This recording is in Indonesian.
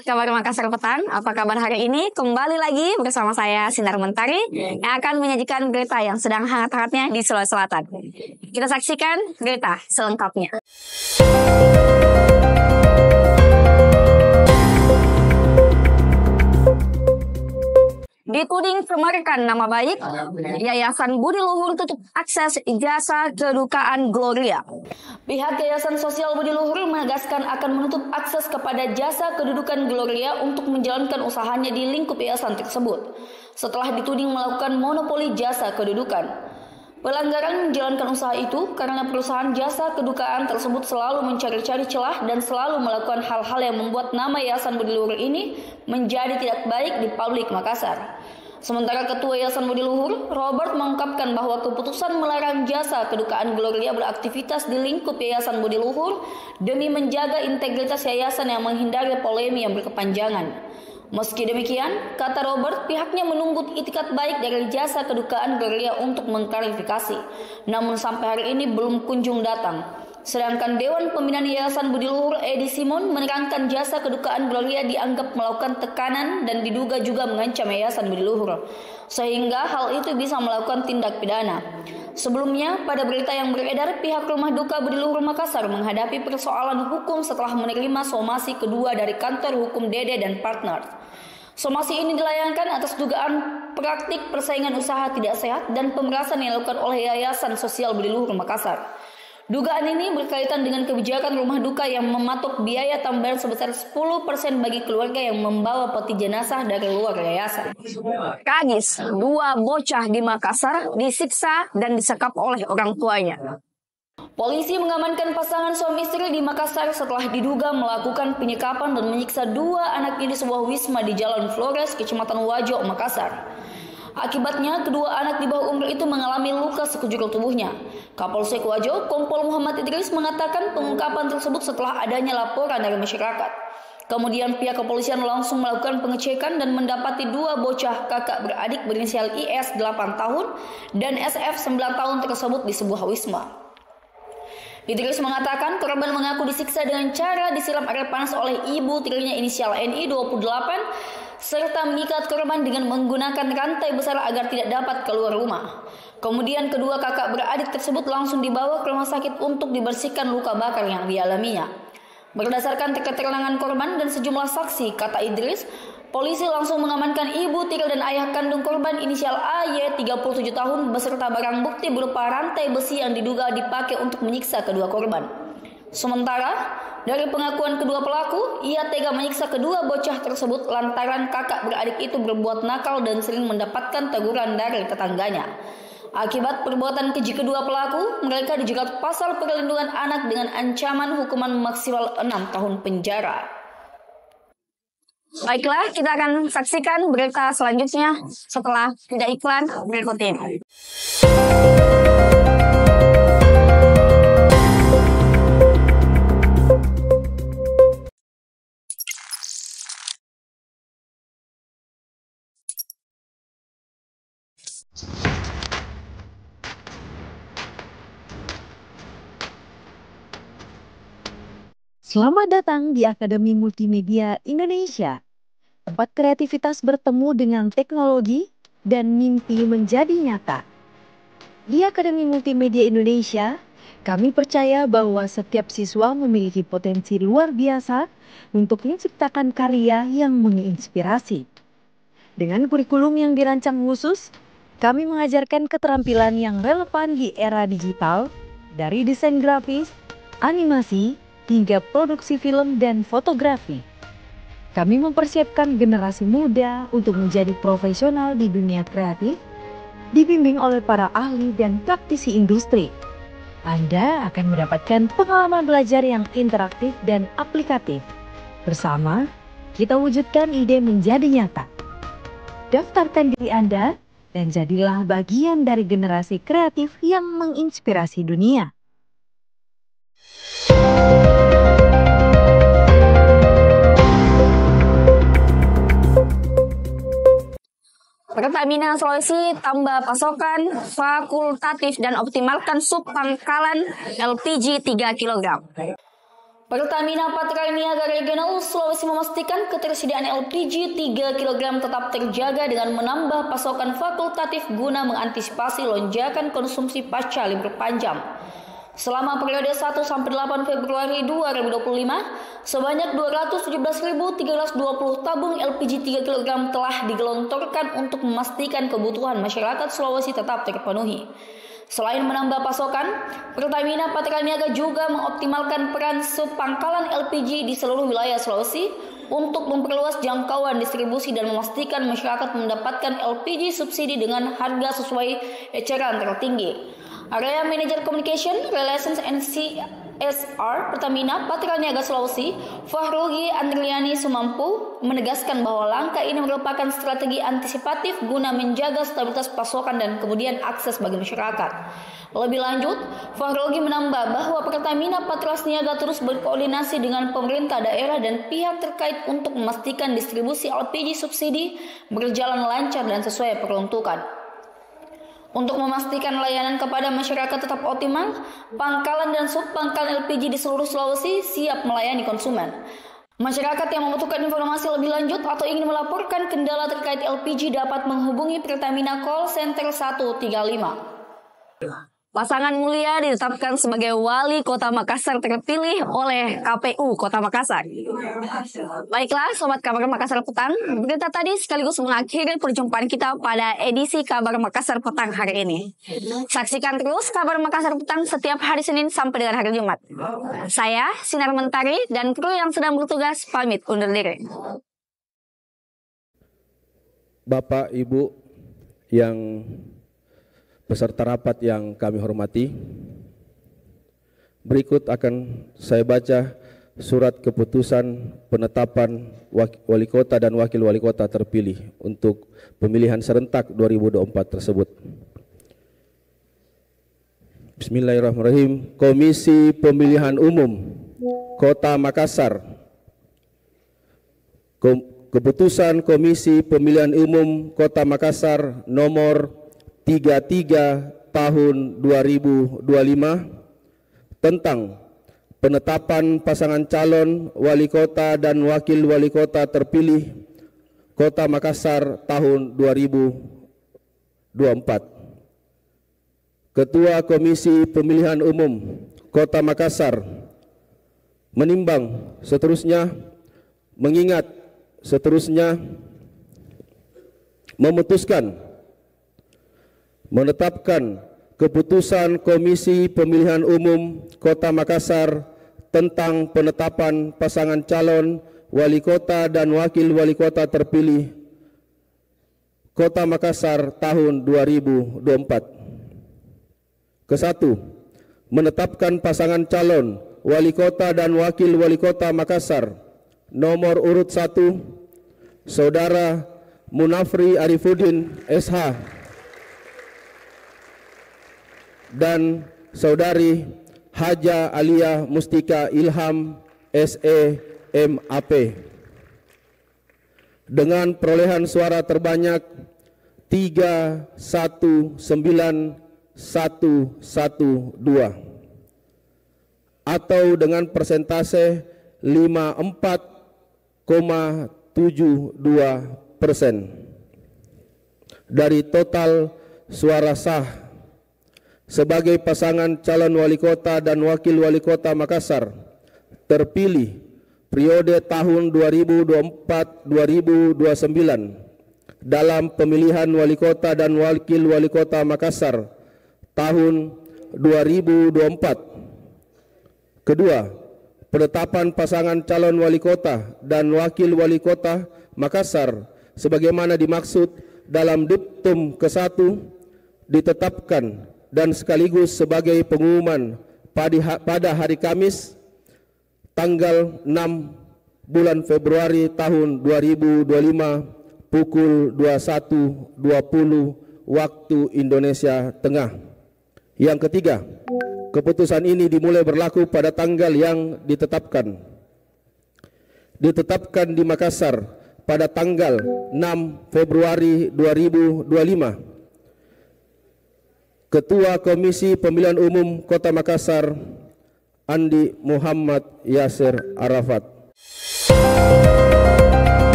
Sahabat Kabar Makassar Petang, apa kabar hari ini? Kembali lagi bersama saya Sinar Mentari yang akan menyajikan berita yang sedang hangat-hangatnya di Sulawesi Selatan. Kita saksikan berita selengkapnya. Dituding pemarkan nama baik, Yayasan Budi Luhur tutup akses jasa kedukaan Gloria. Pihak Yayasan Sosial Budi Luhur menegaskan akan menutup akses kepada jasa kedudukan Gloria untuk menjalankan usahanya di lingkup yayasan tersebut, setelah dituding melakukan monopoli jasa kedudukan. Pelanggaran menjalankan usaha itu karena perusahaan jasa kedukaan tersebut selalu mencari-cari celah dan selalu melakukan hal-hal yang membuat nama Yayasan Budi Luhur ini menjadi tidak baik di publik Makassar. Sementara Ketua Yayasan Budi Luhur, Robert, mengungkapkan bahwa keputusan melarang jasa kedukaan Gloria beraktivitas di lingkup Yayasan Budi Luhur demi menjaga integritas yayasan yang menghindari polemik yang berkepanjangan. Meski demikian, kata Robert, pihaknya menunggu itikat baik dari jasa kedukaan Gloria untuk mengklarifikasi. Namun sampai hari ini belum kunjung datang. Sedangkan Dewan Pembinaan Yayasan Budi Luhur Edi Simon menerangkan jasa kedukaan Gloria dianggap melakukan tekanan dan diduga juga mengancam Yayasan Budi Luhur, sehingga hal itu bisa melakukan tindak pidana. Sebelumnya, pada berita yang beredar, pihak Rumah Duka Budi Luhur Makassar menghadapi persoalan hukum setelah menerima somasi kedua dari kantor hukum Dede dan Partner. Somasi ini dilayangkan atas dugaan praktik persaingan usaha tidak sehat dan pemerasan yang dilakukan oleh Yayasan Sosial Budi Luhur Makassar. Dugaan ini berkaitan dengan kebijakan rumah duka yang mematok biaya tambahan sebesar 10% bagi keluarga yang membawa peti jenazah dari luar yayasan. Kagis, 2 bocah di Makassar disiksa dan disekap oleh orang tuanya. Polisi mengamankan pasangan suami istri di Makassar setelah diduga melakukan penyekapan dan menyiksa 2 anaknya di sebuah wisma di Jalan Flores, Kecamatan Wajo, Makassar. Akibatnya, kedua anak di bawah umur itu mengalami luka sekujur tubuhnya. Kapolsek Wajo, Kompol Muhammad Idris, mengatakan pengungkapan tersebut setelah adanya laporan dari masyarakat. Kemudian pihak kepolisian langsung melakukan pengecekan dan mendapati 2 bocah kakak beradik berinisial IS 8 tahun dan SF 9 tahun tersebut di sebuah wisma. Idris mengatakan korban mengaku disiksa dengan cara disiram air panas oleh ibu tirinya inisial NI 28 serta mengikat korban dengan menggunakan rantai besar agar tidak dapat keluar rumah. Kemudian kedua kakak beradik tersebut langsung dibawa ke rumah sakit untuk dibersihkan luka bakar yang dialaminya. Berdasarkan keterangan korban dan sejumlah saksi, kata Idris, polisi langsung mengamankan ibu tiri dan ayah kandung korban inisial AY 37 tahun beserta barang bukti berupa rantai besi yang diduga dipakai untuk menyiksa kedua korban. Sementara, dari pengakuan kedua pelaku, ia tega menyiksa kedua bocah tersebut lantaran kakak beradik itu berbuat nakal dan sering mendapatkan teguran dari tetangganya. Akibat perbuatan keji kedua pelaku, mereka dijerat pasal perlindungan anak dengan ancaman hukuman maksimal 6 tahun penjara. Baiklah, kita akan saksikan berita selanjutnya setelah jeda iklan berikut ini. Selamat datang di Akademi Multimedia Indonesia, tempat kreativitas bertemu dengan teknologi dan mimpi menjadi nyata. Di Akademi Multimedia Indonesia, kami percaya bahwa setiap siswa memiliki potensi luar biasa untuk menciptakan karya yang menginspirasi. Dengan kurikulum yang dirancang khusus, kami mengajarkan keterampilan yang relevan di era digital, dari desain grafis, animasi, hingga produksi film dan fotografi. Kami mempersiapkan generasi muda untuk menjadi profesional di dunia kreatif, dibimbing oleh para ahli dan praktisi industri. Anda akan mendapatkan pengalaman belajar yang interaktif dan aplikatif. Bersama, kita wujudkan ide menjadi nyata. Daftarkan diri Anda dan jadilah bagian dari generasi kreatif yang menginspirasi dunia. Pertamina Sulawesi tambah pasokan fakultatif dan optimalkan sub pangkalan LPG 3 kg. Pertamina Patraniaga Regional Sulawesi memastikan ketersediaan LPG 3 kg tetap terjaga dengan menambah pasokan fakultatif guna mengantisipasi lonjakan konsumsi pasca libur panjang. Selama periode 1 sampai 8 Februari 2025, sebanyak 217.320 tabung LPG 3 kg telah digelontorkan untuk memastikan kebutuhan masyarakat Sulawesi tetap terpenuhi. Selain menambah pasokan, Pertamina Patraniaga juga mengoptimalkan peran subpangkalan LPG di seluruh wilayah Sulawesi untuk memperluas jangkauan distribusi dan memastikan masyarakat mendapatkan LPG subsidi dengan harga sesuai eceran tertinggi. Area Manager Communication, Relations and CSR Pertamina Patraniaga Sulawesi, Fahrugi Andriani Sumampu, menegaskan bahwa langkah ini merupakan strategi antisipatif guna menjaga stabilitas pasokan dan kemudian akses bagi masyarakat. Lebih lanjut, Fahrugi menambah bahwa Pertamina Patraniaga terus berkoordinasi dengan pemerintah daerah dan pihak terkait untuk memastikan distribusi LPG subsidi berjalan lancar dan sesuai peruntukan. Untuk memastikan layanan kepada masyarakat tetap optimal, pangkalan dan subpangkalan LPG di seluruh Sulawesi siap melayani konsumen. Masyarakat yang membutuhkan informasi lebih lanjut atau ingin melaporkan kendala terkait LPG dapat menghubungi Pertamina Call Center 135. Pasangan mulia ditetapkan sebagai wali kota Makassar terpilih oleh KPU Kota Makassar. Baiklah, Sobat Kabar Makassar Petang, berita tadi sekaligus mengakhiri perjumpaan kita pada edisi Kabar Makassar Petang hari ini. Saksikan terus Kabar Makassar Petang setiap hari Senin sampai dengan hari Jumat. Saya, Sinar Mentari, dan kru yang sedang bertugas pamit undur diri. Bapak, Ibu yang peserta rapat yang kami hormati, berikut akan saya baca surat keputusan penetapan wali kota dan wakil wali kota terpilih untuk pemilihan serentak 2024 tersebut. Bismillahirrahmanirrahim. Komisi Pemilihan Umum Kota Makassar. Keputusan Komisi Pemilihan Umum Kota Makassar nomor 33 tahun 2025 tentang penetapan pasangan calon wali kota dan wakil wali kota terpilih Kota Makassar tahun 2024. Ketua Komisi Pemilihan Umum Kota Makassar menimbang seterusnya, mengingat seterusnya, memutuskan menetapkan keputusan Komisi Pemilihan Umum Kota Makassar tentang penetapan pasangan calon wali kota dan wakil wali kota terpilih Kota Makassar tahun 2024. Kesatu, menetapkan pasangan calon wali kota dan wakil wali kota Makassar nomor urut 1 Saudara Munafri Arifuddin SH dan Saudari Haja Alia Mustika Ilham SE MAP dengan perolehan suara terbanyak 319.112 atau dengan persentase 54,72% dari total suara sah sebagai pasangan calon wali kota dan wakil wali kota Makassar terpilih periode tahun 2024-2029 dalam pemilihan wali kota dan wakil wali kota Makassar tahun 2024. Kedua, penetapan pasangan calon wali kota dan wakil wali kota Makassar sebagaimana dimaksud dalam Diktum ke-1 ditetapkan dan sekaligus sebagai pengumuman pada hari Kamis tanggal 6 bulan Februari tahun 2025 pukul 21.20 waktu Indonesia Tengah. Yang ketiga, keputusan ini dimulai berlaku pada tanggal yang ditetapkan. Ditetapkan di Makassar pada tanggal 6 Februari 2025. Ketua Komisi Pemilihan Umum Kota Makassar Andi Muhammad Yasir Arafat.